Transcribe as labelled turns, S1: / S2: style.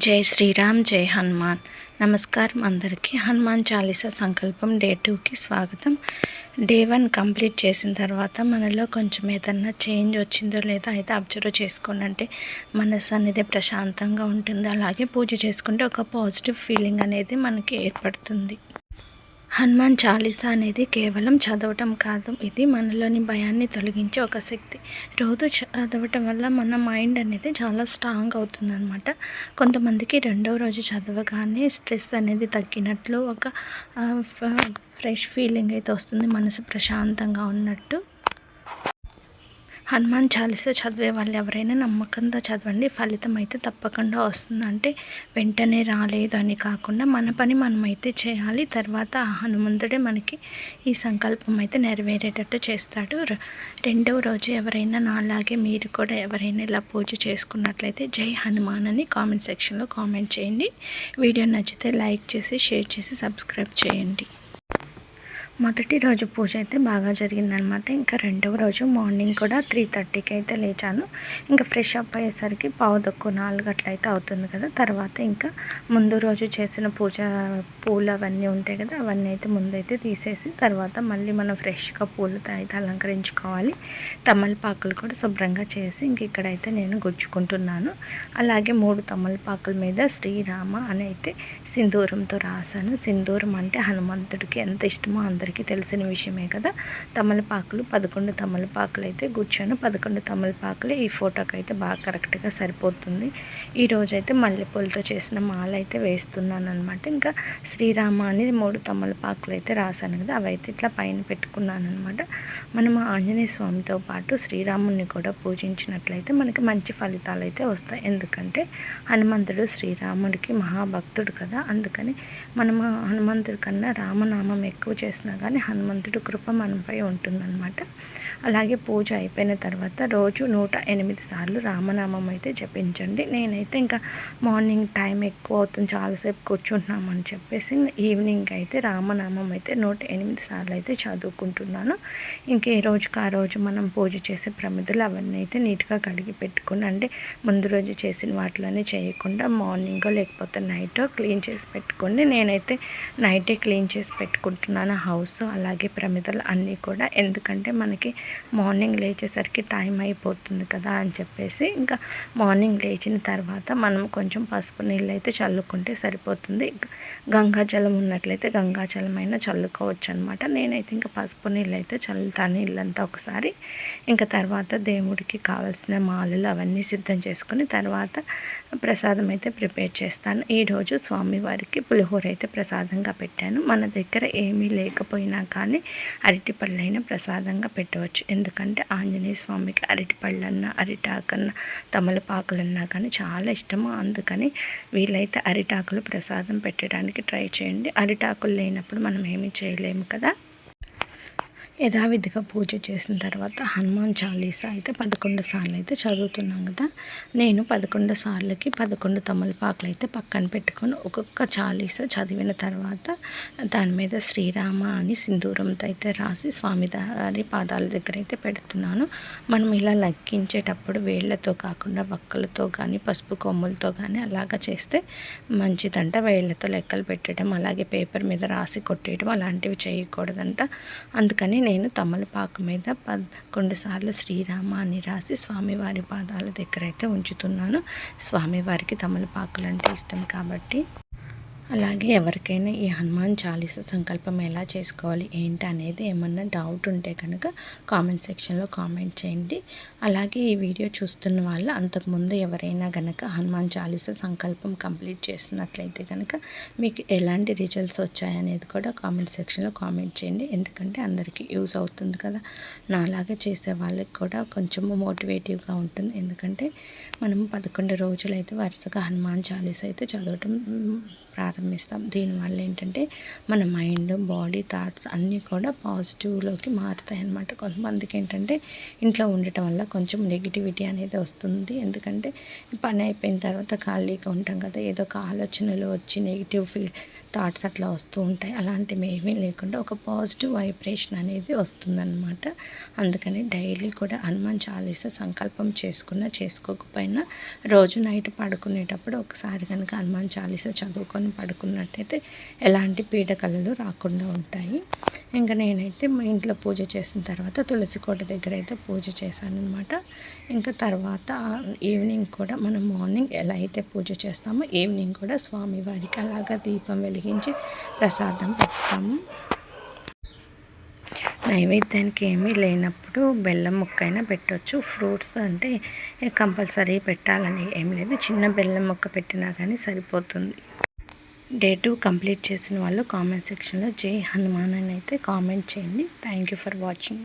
S1: జై శ్రీరామ్, జై హనుమాన్. నమస్కారం అందరికీ. హనుమాన్ చాలీసా సంకల్పం డే 2కి స్వాగతం. డే 1 కంప్లీట్ చేసిన తర్వాత మనలో కొంచెం ఏదన్నా చేంజ్ వచ్చిందో లేదో అయితే అబ్జర్వ్ చేసుకోండి. అంటే మనసు అనేది ప్రశాంతంగా ఉంటుంది. అలాగే పూజ చేసుకుంటే ఒక పాజిటివ్ ఫీలింగ్ అనేది మనకి ఏర్పడుతుంది. హనుమాన్ చాలీసా అనేది కేవలం చదవటం కాదు, ఇది మనలోని భయాన్ని తొలగించే ఒక శక్తి. రోజు చదవటం వల్ల మన మైండ్ అనేది చాలా స్ట్రాంగ్ అవుతుందన్నమాట. కొంతమందికి రెండవ రోజు చదవగానే స్ట్రెస్ అనేది తగ్గినట్లు ఒక ఫ్రెష్ ఫీలింగ్ అయితే వస్తుంది, మనసు ప్రశాంతంగా ఉన్నట్టు. హనుమాన్ చాలీసా చదివే వాళ్ళు ఎవరైనా నమ్మకంతో చదవండి, ఫలితం అయితే తప్పకుండా వస్తుంది. అంటే వెంటనే రాలేదు అని కాకుండా మన పని మనమైతే చేయాలి, తర్వాత హనుమంతుడే మనకి ఈ సంకల్పం అయితే నెరవేరేటట్టు చేస్తాడు. రెండవ రోజు ఎవరైనా నాలాగే మీరు కూడా ఎవరైనా ఇలా పూజ చేసుకున్నట్లయితే జై హనుమాన్ అని కామెంట్ సెక్షన్లో కామెంట్ చేయండి. వీడియో నచ్చితే లైక్ చేసి షేర్ చేసి సబ్స్క్రైబ్ చేయండి. మొదటి రోజు పూజ అయితే బాగా జరిగిందనమాట. ఇంకా రెండవ రోజు మార్నింగ్ కూడా 3:30కి అయితే లేచాను. ఇంకా ఫ్రెష్ అప్ అయ్యేసరికి 3:45 అట్లయితే అవుతుంది కదా. తర్వాత ఇంకా ముందు రోజు చేసిన పూజ పూలు అవన్నీ ఉంటాయి కదా, అవన్నీ అయితే ముందైతే తీసేసి తర్వాత మళ్ళీ మనం ఫ్రెష్గా పూలతో అయితే అలంకరించుకోవాలి. తమలపాకులు కూడా శుభ్రంగా చేసి ఇంక ఇక్కడైతే నేను గుచ్చుకుంటున్నాను. అలాగే 3 తమలపాకుల మీద శ్రీరామ అని అయితే సింధూరంతో రాశాను. సింధూరం అంటే హనుమంతుడికి ఎంత ఇష్టమో అందరికీ తెలిసిన విషయమే కదా. తమలపాకులు 11 తమలపాకులు అయితే గుచ్చాను. 11 తమలపాకులు ఈ ఫోటోకి అయితే బాగా కరెక్ట్గా సరిపోతుంది. ఈరోజైతే మల్లెపూలతో చేసిన మాల అయితే వేస్తున్నాను అనమాట. ఇంకా శ్రీరామ అని 3 తమలపాకులు అయితే రాశాను కదా, అవైతే ఇట్లా పైన పెట్టుకున్నాను అనమాట. మనం ఆంజనేయ స్వామితో పాటు శ్రీరాముని కూడా పూజించినట్లయితే మనకి మంచి ఫలితాలు అయితే వస్తాయి. ఎందుకంటే హనుమంతుడు శ్రీరాముడికి మహాభక్తుడు కదా, అందుకని మనం హనుమంతుడి కన్నా రామనామం ఎక్కువ చేసినా కానీ హనుమంతుడి కృప మనపై ఉంటుందన్నమాట. అలాగే పూజ అయిపోయిన తర్వాత రోజు 108 సార్లు రామనామం అయితే జపించండి. నేనైతే ఇంకా మార్నింగ్ టైం ఎక్కువ అవుతుంది, చాలాసేపు కూర్చుంటున్నామని చెప్పేసి ఈవినింగ్ అయితే రామనామం అయితే 108 సార్లు అయితే చదువుకుంటున్నాను. ఇంకే రోజుకి ఆ రోజు మనం పూజ చేసే ప్రమిదలు అవన్నీ అయితే నీట్గా కడిగి పెట్టుకుని, అంటే ముందు రోజు చేసిన వాటిలోనే చేయకుండా మార్నింగో లేకపోతే నైటో క్లీన్ చేసి పెట్టుకోండి. నేనైతే నైటే క్లీన్ చేసి పెట్టుకుంటున్నాను హౌస్, అలాగే ప్రమిదలు అన్నీ కూడా. ఎందుకంటే మనకి మార్నింగ్ లేచేసరికి టైం అయిపోతుంది కదా అని చెప్పేసి ఇంకా మార్నింగ్ లేచిన తర్వాత మనం కొంచెం పసుపు నీళ్ళు అయితే చల్లుకుంటే సరిపోతుంది. గంగాజలం ఉన్నట్లయితే గంగాజలం అయినా చల్లుకోవచ్చు అనమాట. నేనైతే ఇంకా పసుపు నీళ్ళు అయితే చల్లుతాను ఇల్లంతా ఒకసారి. ఇంకా తర్వాత దేవుడికి కావాల్సిన మాలలు అవన్నీ సిద్ధం చేసుకుని తర్వాత ప్రసాదం అయితే ప్రిపేర్ చేస్తాను. ఈరోజు స్వామివారికి పులిహోర అయితే ప్రసాదంగా పెట్టాను. మన దగ్గర ఏమీ లేకపోయినా కానీ అరటిపళ్ళైనా ప్రసాదంగా పెట్టవచ్చు. ఎందుకంటే ఆంజనేయ స్వామికి అరటిపళ్ళన్నా అరిటాకన్నా తమలపాకులన్నా కానీ చాలా ఇష్టము. అందుకని వీలైతే అరిటాకులు ప్రసాదం పెట్టడానికి ట్రై చేయండి. అరిటాకులు లేనప్పుడు మనం ఏమీ చేయలేము కదా. యథావిధిగా పూజ చేసిన తర్వాత హనుమాన్ చాలీసా అయితే 11 సార్లు అయితే చదువుతున్నాం కదా. నేను 11 సార్లకి 11 తమలపాకులు అయితే పక్కన పెట్టుకొని ఒక్కొక్క చాలీసా చదివిన తర్వాత దాని మీద శ్రీరామ అని సింధూరంతో అయితే రాసి స్వామివారి పాదాల దగ్గర అయితే పెడుతున్నాను. మనం ఇలా లెక్కించేటప్పుడు వేళ్లతో కాకుండా వక్కలతో కానీ పసుపు కొమ్ములతో కానీ అలాగా చేస్తే మంచిదంట. వేళ్లతో లెక్కలు పెట్టడం అలాగే పేపర్ మీద రాసి కొట్టేయడం అలాంటివి చేయకూడదంట. అందుకని నేను తమలపాకు మీద 11 సార్లు శ్రీరామ అని రాసి స్వామివారి పాదాల దగ్గర అయితే ఉంచుతున్నాను. స్వామివారికి తమలపాకులు అంటే ఇష్టం కాబట్టి. అలాగే ఎవరికైనా ఈ హనుమాన్ చాలీసా సంకల్పం ఎలా చేసుకోవాలి ఏంటి అనేది ఏమన్నా డౌట్ ఉంటే కనుక కామెంట్ సెక్షన్లో కామెంట్ చేయండి. అలాగే ఈ వీడియో చూస్తున్న వాళ్ళు అంతకుముందు ఎవరైనా కనుక హనుమాన్ చాలీసా సంకల్పం కంప్లీట్ చేసినట్లయితే కనుక మీకు ఎలాంటి రిజల్ట్స్ వచ్చాయనేది కూడా కామెంట్ సెక్షన్లో కామెంట్ చేయండి. ఎందుకంటే అందరికీ యూజ్ అవుతుంది కదా, నాలాగా చేసే వాళ్ళకి కూడా కొంచెం మోటివేటివ్గా ఉంటుంది. ఎందుకంటే మనం 11 రోజులైతే వరుసగా హనుమాన్ చాలీసా అయితే చదవటం ప్రారంభిస్తాం. దీనివల్ల ఏంటంటే మన మైండ్, బాడీ, థాట్స్ అన్నీ కూడా పాజిటివ్లోకి మారుతాయి అన్నమాట. కొంతమందికి ఏంటంటే ఇంట్లో ఉండటం వల్ల కొంచెం నెగిటివిటీ అనేది వస్తుంది. ఎందుకంటే పని అయిపోయిన తర్వాత ఖాళీగా ఉంటాం కదా, ఏదో ఒక ఆలోచనలు వచ్చి నెగిటివ్ థాట్స్ అట్లా వస్తూ ఉంటాయి. అలాంటివి ఏమీ లేకుండా ఒక పాజిటివ్ వైబ్రేషన్ అనేది వస్తుందన్నమాట. అందుకని డైలీ కూడా హనుమాన్ చాలీసా సంకల్పం చేసుకోకపోయినా రోజు నైట్ పడుకునేటప్పుడు ఒకసారి కనుక హనుమాన్ చాలీసా చదువుకొని పడుకున్నట్టయితే ఎలాంటి పీడకలలు రాకుండా ఉంటాయి. ఇంకా నేనైతే మా ఇంట్లో పూజ చేసిన తర్వాత తులసి కోట దగ్గర అయితే పూజ చేశాను అనమాట. ఇంకా తర్వాత ఈవినింగ్ కూడా మనం మార్నింగ్ ఎలా అయితే పూజ చేస్తామో ఈవినింగ్ కూడా స్వామివారికి అలాగా దీపం వెలిగించి ప్రసాదం పెడతాము. నైవేద్యానికి ఏమీ లేనప్పుడు బెల్లం ముక్కైనా పెట్టవచ్చు. ఫ్రూట్స్ అంటే కంపల్సరీ పెట్టాలని ఏం లేదు, చిన్న బెల్లం ముక్క పెట్టినా కానీ సరిపోతుంది. డే 2 కంప్లీట్ చేసిన వాళ్ళు కామెంట్ సెక్షన్లో జై హనుమాన్ అని అయితే కామెంట్ చేయండి. Thank you for watching.